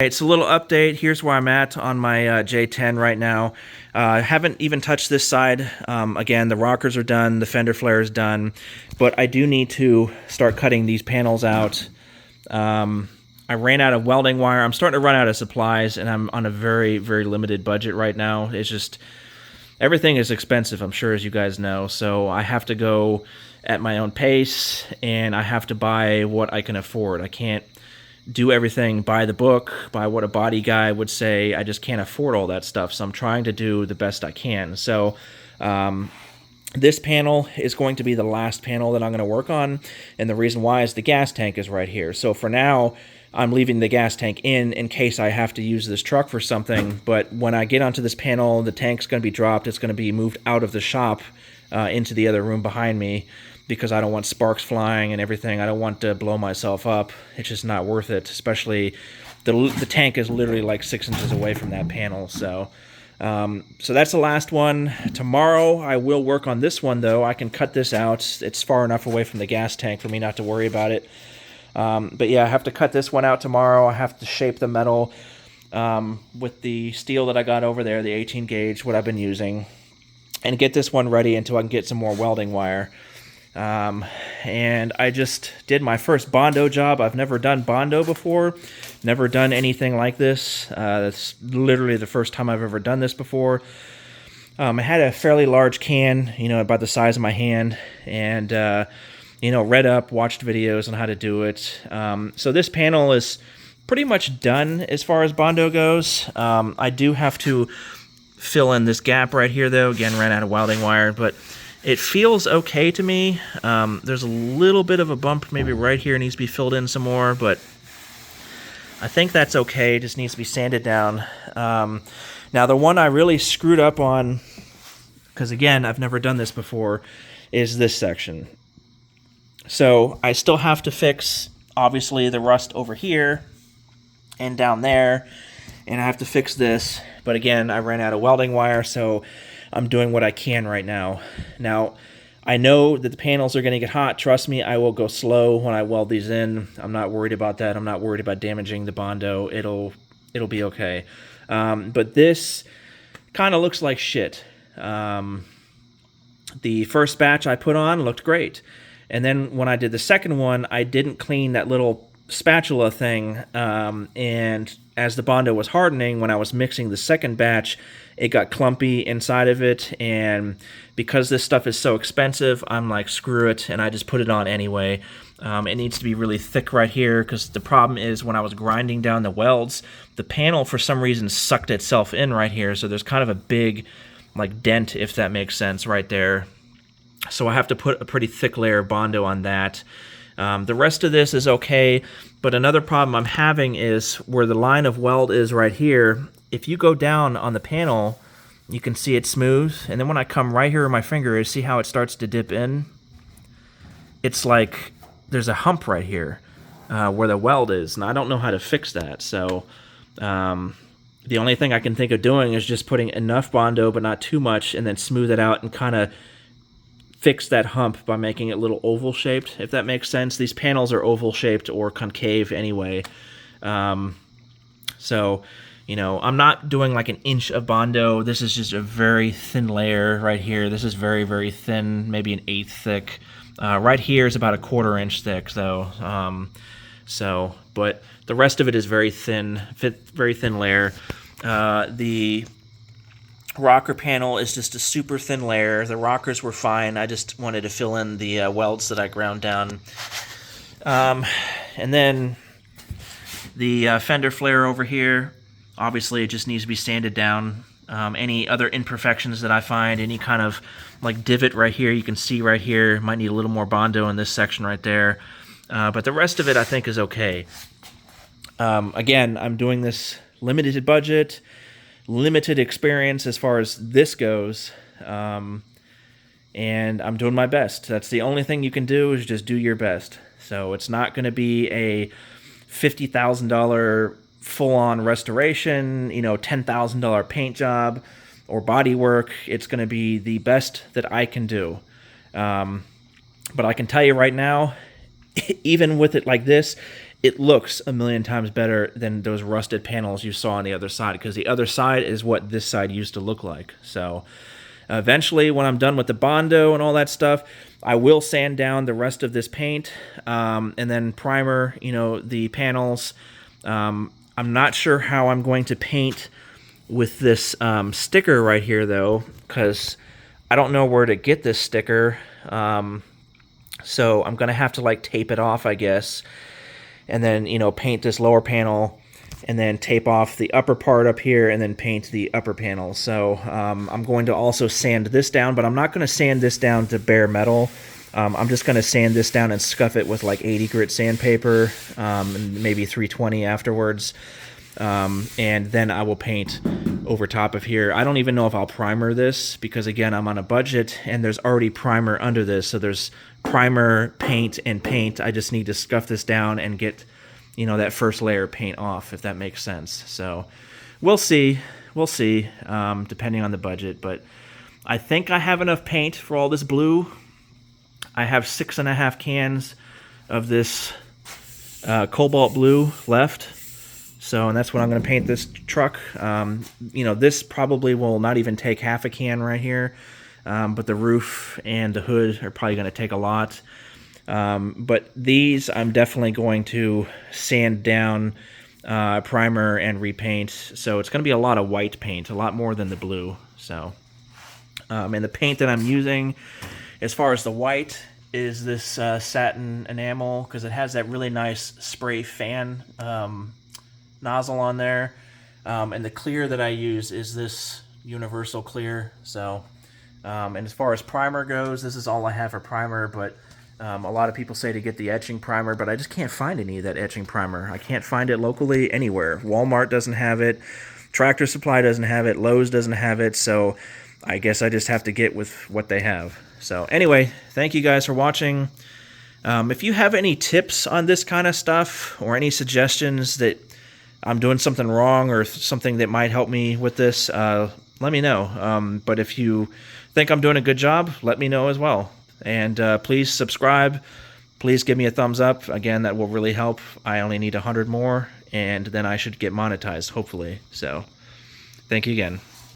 It's a little update. Here's where I'm at on my J10 right now. I haven't even touched this side. Again, the rockers are done, the fender flare is done, but I do need to start cutting these panels out. I ran out of welding wire. I'm starting to run out of supplies, and I'm on a very, very limited budget right now. It's just, everything is expensive, I'm sure, as you guys know, so I have to go at my own pace, and I have to buy what I can afford. I can't do everything by the book, by what a body guy would say. I just can't afford all that stuff, so I'm trying to do the best I can. So this panel is going to be the last panel that I'm going to work on, and the reason why is the gas tank is right here. So for now, I'm leaving the gas tank in case I have to use this truck for something, but when I get onto this panel, the tank's going to be dropped. It's going to be moved out of the shop into the other room behind me, because I don't want sparks flying and everything. I don't want to blow myself up. It's just not worth it, especially the tank is literally like 6 inches away from that panel. So so that's the last one. Tomorrow I will work on this one, though. I can cut this out. It's far enough away from the gas tank for me not to worry about it. But yeah, I have to cut this one out tomorrow. I have to shape the metal with the steel that I got over there, the 18 gauge, what I've been using, and get this one ready until I can get some more welding wire. And I just did my first Bondo job. I've never done Bondo before, never done anything like this. That's literally the first time I've ever done this before. I had a fairly large can, about the size of my hand, and, read up, watched videos on how to do it. So this panel is pretty much done as far as Bondo goes. I do have to fill in this gap right here, though. Again, ran out of welding wire, but it feels okay to me. There's a little bit of a bump maybe right here, needs to be filled in some more, but I think that's okay. It just needs to be sanded down. Now, the one I really screwed up on, because again, I've never done this before, is this section. So I still have to fix, obviously, the rust over here and down there, and I have to fix this. But again, I ran out of welding wire, so I'm doing what I can right now. Now, I know that the panels are going to get hot. Trust me, I will go slow when I weld these in. I'm not worried about that. I'm not worried about damaging the Bondo. It'll be okay. But this kind of looks like shit. The first batch I put on looked great. And then when I did the second one, I didn't clean that little spatula thing. And as the Bondo was hardening, when I was mixing the second batch, it got clumpy inside of it, and because this stuff is so expensive, I'm like, screw it, and I just put it on anyway. It needs to be really thick right here, because the problem is when I was grinding down the welds, the panel for some reason sucked itself in right here, so there's kind of a big like dent, if that makes sense, right there. So I have to put a pretty thick layer of Bondo on that. The rest of this is okay, but another problem I'm having is where the line of weld is right here. If you go down on the panel, you can see it's smooth, and then when I come right here with my finger, see how it starts to dip in? It's like there's a hump right here where the weld is, and I don't know how to fix that. So the only thing I can think of doing is just putting enough Bondo, but not too much, and then smooth it out and kind of fix that hump by making it a little oval shaped, if that makes sense. These panels are oval shaped or concave anyway. So, I'm not doing like an inch of Bondo. This is just a very thin layer right here. This is very, very thin, maybe an eighth thick. Right here is about a 1/4 inch thick, though. But the rest of it is very thin layer. The rocker panel is just a super thin layer. The rockers were fine. I just wanted to fill in the welds that I ground down. And then the fender flare over here, obviously it just needs to be sanded down. Any other imperfections that I find, any kind of like divot right here, you can see right here, might need a little more Bondo in this section right there. But the rest of it I think is okay. Again, I'm doing this limited budget, limited experience as far as this goes, and I'm doing my best. That's the only thing you can do, is just do your best. So it's not going to be a $50,000 full-on restoration, $10,000 paint job or body work. It's going to be the best that I can do. But I can tell you right now, even with it like this, it looks a million times better than those rusted panels you saw on the other side, because the other side is what this side used to look like. So eventually, when I'm done with the Bondo and all that stuff, I will sand down the rest of this paint, and then primer, the panels. I'm not sure how I'm going to paint with this sticker right here, though, because I don't know where to get this sticker. So I'm going to have to, tape it off, I guess, and then, paint this lower panel, and then tape off the upper part up here, and then paint the upper panel. So I'm going to also sand this down, but I'm not going to sand this down to bare metal. I'm just going to sand this down and scuff it with 80 grit sandpaper, and maybe 320 afterwards. And then I will paint over top of here. I don't even know if I'll primer this, because again, I'm on a budget and there's already primer under this. So there's primer, paint, and paint. I just need to scuff this down and get, that first layer of paint off, if that makes sense. So we'll see, depending on the budget, but I think I have enough paint for all this blue. I have 6.5 cans of this cobalt blue left. So, and that's what I'm going to paint this truck. This probably will not even take half a can right here. But the roof and the hood are probably going to take a lot. But these I'm definitely going to sand down, primer, and repaint. So it's going to be a lot of white paint, a lot more than the blue. So, and the paint that I'm using, as far as the white, is this satin enamel, because it has that really nice spray fan nozzle on there, and the clear that I use is this universal clear. So and as far as primer goes, this is all I have for primer, but a lot of people say to get the etching primer, but I just can't find any of that etching primer. I can't find it locally anywhere. Walmart doesn't have it, Tractor Supply doesn't have it, Lowe's doesn't have it, so I guess I just have to get with what they have. So anyway, thank you guys for watching. If you have any tips on this kind of stuff, or any suggestions that I'm doing something wrong, or something that might help me with this, let me know. But if you think I'm doing a good job, let me know as well. And please subscribe. Please give me a thumbs up. Again, that will really help. I only need 100 more, and then I should get monetized, hopefully. So thank you again.